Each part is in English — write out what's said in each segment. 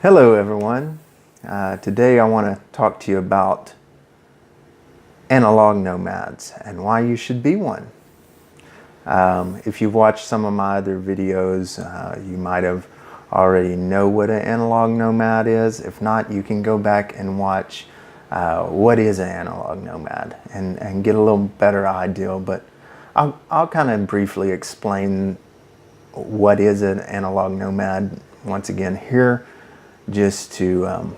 Hello everyone. Today I want to talk to you about analog nomads and why you should be one. If you've watched some of my other videos, you might have already know what an analog nomad is. If not, you can go back and watch what is an analog nomad and get a little better idea. But I'll kind of briefly explain what is an analog nomad once again here, just to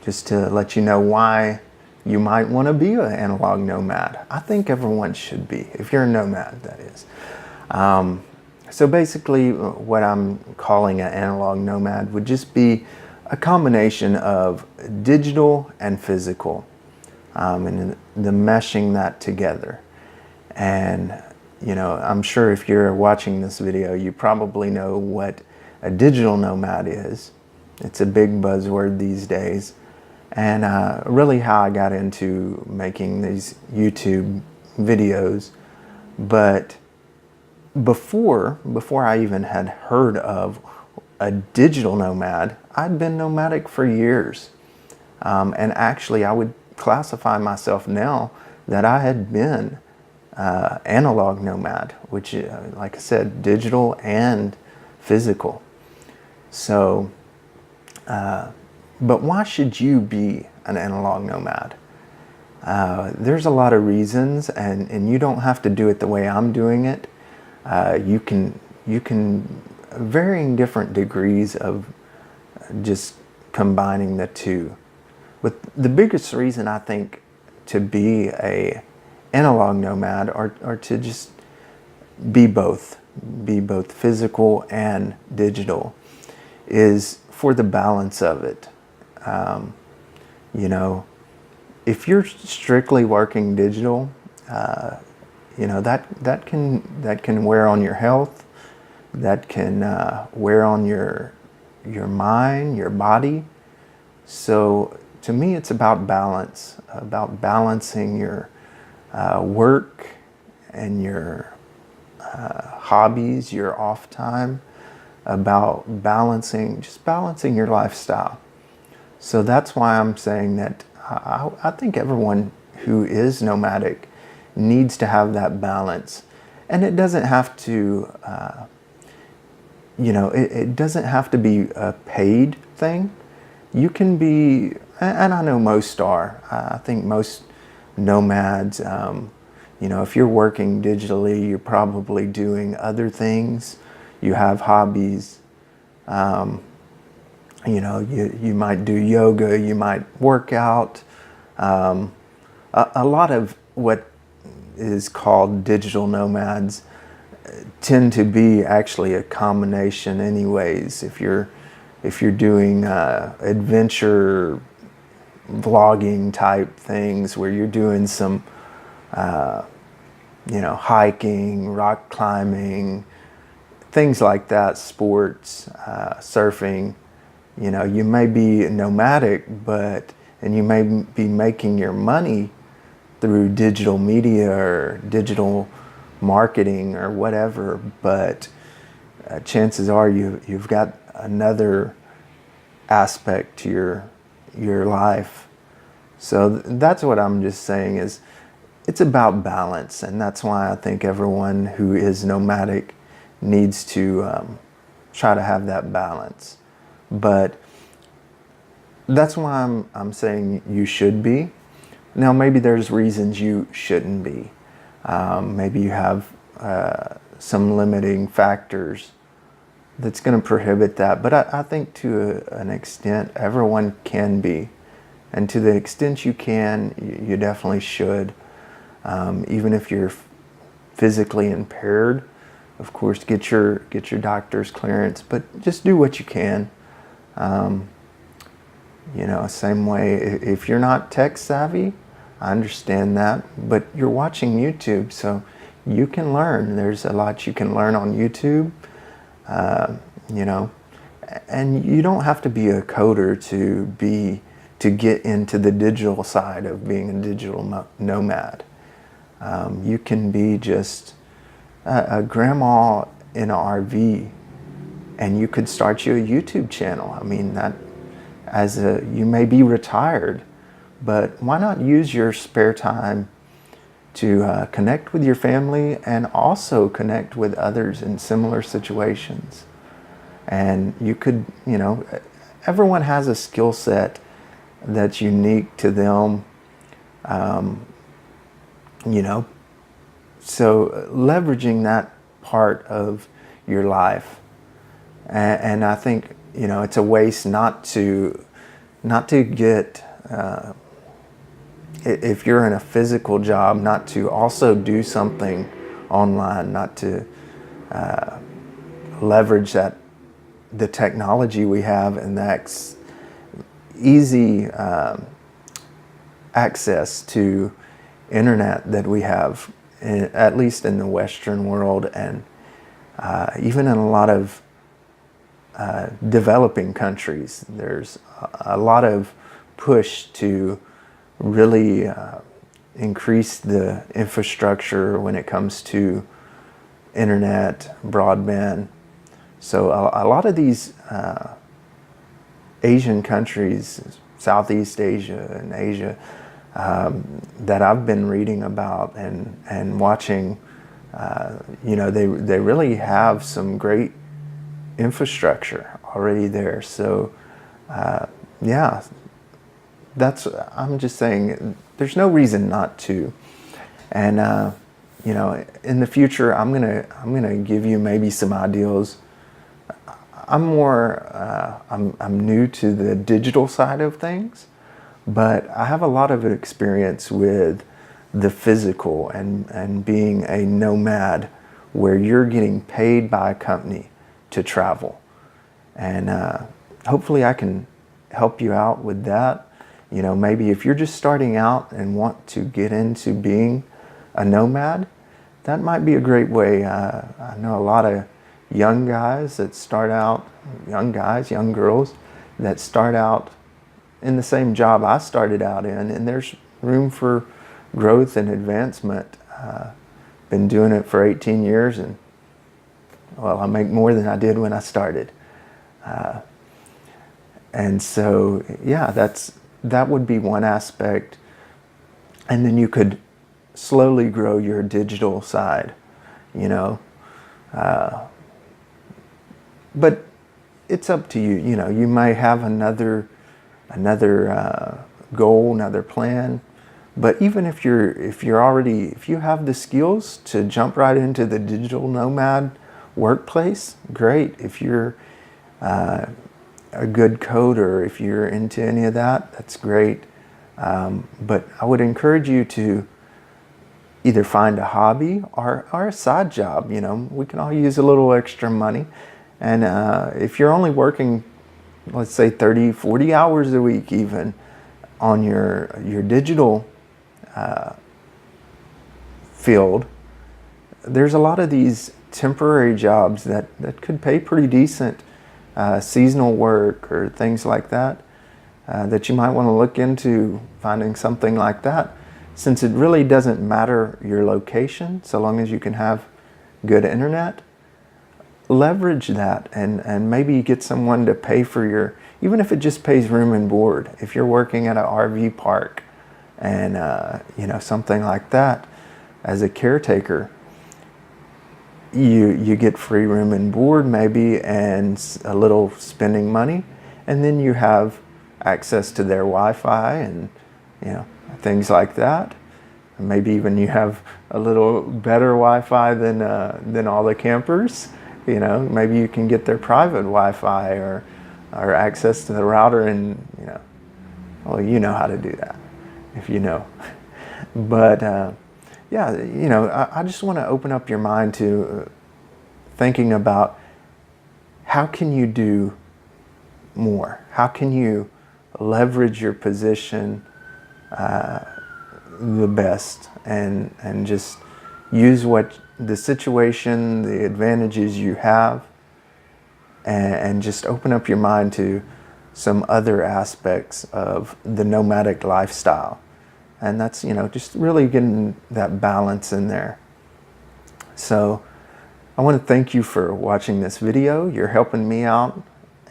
let you know why you might want to be an analog nomad. I think everyone should be, if you're a nomad, that is. So basically, what I'm calling an analog nomad would just be a combination of digital and physical, and the meshing that together. And you know, I'm sure if you're watching this video, you probably know what a digital nomad is. It's a big buzzword these days. And really how I got into making these YouTube videos. But before I even had heard of a digital nomad, I'd been nomadic for years. And actually I would classify myself now that I had been analog nomad, which, like I said, digital and physical. So, but why should you be an analog nomad? There's a lot of reasons, and you don't have to do it the way I'm doing it. You can varying different degrees of just combining the two. But the biggest reason I think to be a analog nomad or to just be both physical and digital is for the balance of it. You know, if you're strictly working digital, you know, that can wear on your health, that can wear on your mind, your body. So to me, it's about balance, about balancing your work and your hobbies, your off time, about balancing your lifestyle. So that's why I'm saying that I think everyone who is nomadic needs to have that balance. And it doesn't have to, you know, it doesn't have to be a paid thing. You can be, and I know most are, I think most nomads, you know, if you're working digitally, you're probably doing other things. You have hobbies. You know, you might do yoga, you might work out. A lot of what is called digital nomads tend to be actually a combination anyways. If you're doing adventure vlogging type things where you're doing some you know, hiking, rock climbing, things like that, sports, surfing, you know, you may be nomadic, and you may be making your money through digital media or digital marketing or whatever, but chances are you've got another aspect to your life. So that's what I'm just saying is it's about balance, and that's why I think everyone who is nomadic needs to try to have that balance. But that's why I'm saying you should be. Now maybe there's reasons you shouldn't be. Maybe you have some limiting factors that's going to prohibit that. But I think to an extent everyone can be. And to the extent you can, you definitely should. Even if you're physically impaired, of course, get your doctor's clearance, but just do what you can. You know, same way, if you're not tech savvy, I understand that, but you're watching YouTube, so you can learn. There's a lot you can learn on YouTube, you know, and you don't have to be a coder to get into the digital side of being a digital nomad. You can be just a grandma in an RV and you could start you a YouTube channel. I mean, that you may be retired, but why not use your spare time to connect with your family and also connect with others in similar situations. And you could, everyone has a skill set that's unique to them, so leveraging that part of your life. And I think, it's a waste not to get, if you're in a physical job, not to also do something online, not to leverage the technology we have and the easy access to internet that we have, at least in the Western world, and even in a lot of developing countries. There's a lot of push to really increase the infrastructure when it comes to internet, broadband. So a lot of these Asian countries, Southeast Asia and Asia, that I've been reading about and watching, they really have some great infrastructure already there. So I'm just saying there's no reason not to. And in the future, I'm gonna give you maybe some ideas. I'm new to the digital side of things, but I have a lot of experience with the physical and being a nomad, where you're getting paid by a company to travel. And hopefully I can help you out with that. Maybe if you're just starting out and want to get into being a nomad, that might be a great way. I know a lot of young guys, young girls that start out in the same job I started out in, and there's room for growth and advancement. Been doing it for 18 years, and I make more than I did when I started. And so, that would be one aspect. And then you could slowly grow your digital side, but it's up to you. You may have another goal, another plan. But even if you have the skills to jump right into the digital nomad workplace, great. If you're a good coder, if you're into any of that, that's great. But I would encourage you to either find a hobby or a side job. We can all use a little extra money. And if you're only working, let's say 30, 40 hours a week even on your digital field, there's a lot of these temporary jobs that could pay pretty decent, seasonal work or things like that, that you might want to look into finding something like that, since it really doesn't matter your location so long as you can have good internet. Leverage that and maybe get someone to pay for even if it just pays room and board. If you're working at an RV park and something like that as a caretaker, you get free room and board maybe, and a little spending money, and then you have access to their Wi-Fi and things like that. And maybe even you have a little better Wi-Fi than all the campers. Maybe you can get their private Wi-Fi or access to the router, and you know how to do that if you know. But I just want to open up your mind to thinking about how can you do more? How can you leverage your position the best and just use the situation, the advantages you have, and just open up your mind to some other aspects of the nomadic lifestyle. And that's, just really getting that balance in there. So I want to thank you for watching this video. You're helping me out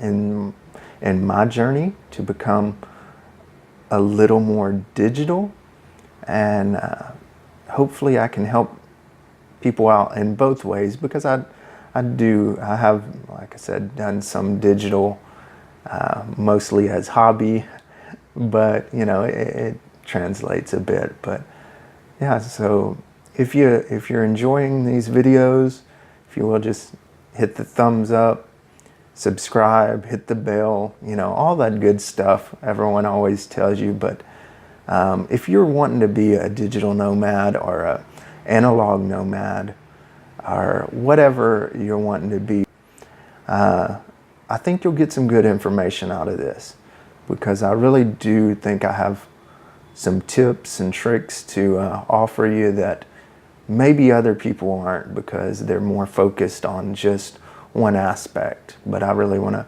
in my journey to become a little more digital, and hopefully I can help people out in both ways, because I have, like I said, done some digital, mostly as hobby, but you know, it translates a bit. But yeah, so if you're enjoying these videos, if you will, just hit the thumbs up, subscribe, hit the bell, you know, all that good stuff everyone always tells you. But if you're wanting to be a digital nomad or a analog nomad or whatever you're wanting to be, I think you'll get some good information out of this, because I really do think I have some tips and tricks to offer you that maybe other people aren't, because they're more focused on just one aspect. But I really want to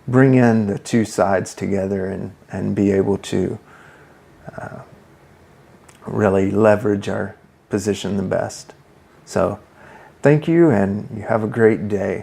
bring in the two sides together and be able to really leverage our position the best. So thank you, and you have a great day.